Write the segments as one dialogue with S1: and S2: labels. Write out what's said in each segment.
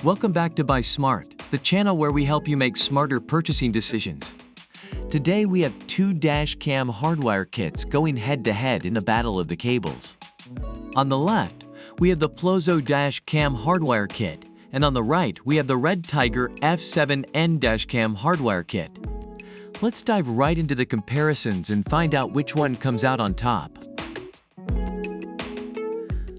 S1: Welcome back to Buy Smart, the channel where we help you make smarter purchasing decisions. Today we have two Dash Cam Hardwire Kits going head-to-head in a battle of the cables. On the left, we have the Plozoe Dash Cam Hardwire Kit, and on the right, we have the REDTIGER F7N Dash Cam Hardwire Kit. Let's dive right into the comparisons and find out which one comes out on top.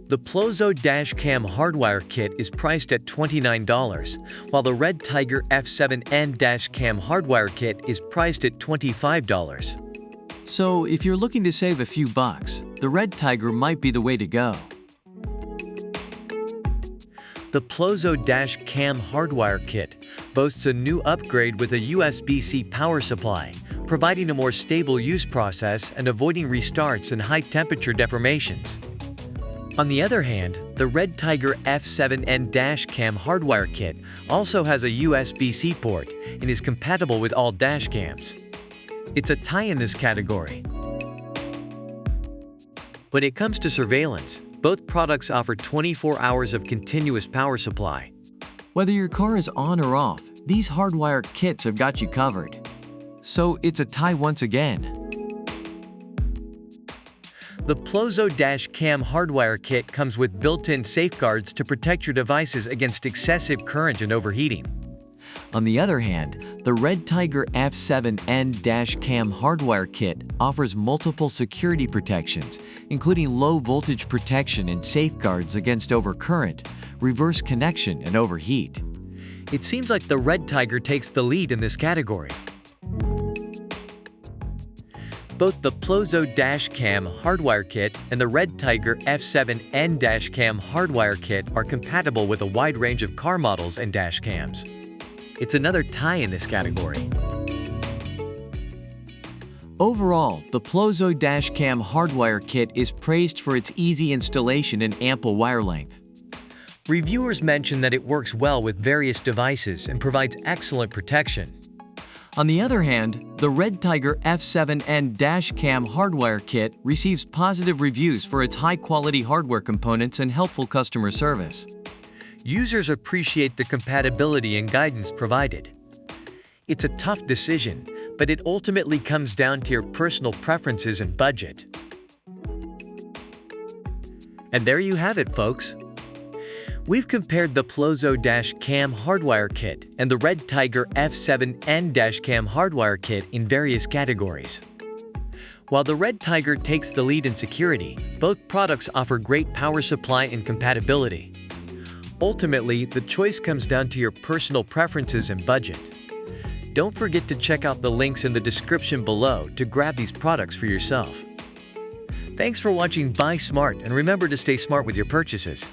S1: The Plozoe Dash Cam Hardwire Kit is priced at $29, while the REDTIGER F7N Dash Cam Hardwire Kit is priced at $25. So if you're looking to save a few bucks, the REDTIGER might be the way to go. The Plozoe Dash Cam Hardwire Kit boasts a new upgrade with a USB-C power supply, providing a more stable use process and avoiding restarts and high-temperature deformations. On the other hand, the REDTIGER F7N Dash Cam Hardwire Kit also has a USB-C port and is compatible with all dash cams. It's a tie in this category. When it comes to surveillance, both products offer 24 hours of continuous power supply. Whether your car is on or off, these hardwire kits have got you covered. So it's a tie once again. The Plozoe Dash Cam Hardwire Kit comes with built-in safeguards to protect your devices against excessive current and overheating. On the other hand, the REDTIGER F7N Dash Cam Hardwire Kit offers multiple security protections, including low-voltage protection and safeguards against overcurrent, reverse connection, and overheat. It seems like the REDTIGER takes the lead in this category. Both the Plozoe Dash Cam Hardwire Kit and the REDTIGER F7N Dash Cam Hardwire Kit are compatible with a wide range of car models and dash cams. It's another tie in this category. Overall, the Plozoe Dash Cam Hardwire Kit is praised for its easy installation and ample wire length. Reviewers mention that it works well with various devices and provides excellent protection. On the other hand, the REDTIGER F7N Dash Cam Hardwire Kit receives positive reviews for its high-quality hardware components and helpful customer service. Users appreciate the compatibility and guidance provided. It's a tough decision, but it ultimately comes down to your personal preferences and budget. And there you have it, folks. We've compared the Plozoe Dash Cam Hardwire Kit and the REDTIGER F7N Dash Cam Hardwire Kit in various categories. While the REDTIGER takes the lead in security, both products offer great power supply and compatibility. Ultimately, the choice comes down to your personal preferences and budget. Don't forget to check out the links in the description below to grab these products for yourself. Thanks for watching Buy Smart, and remember to stay smart with your purchases.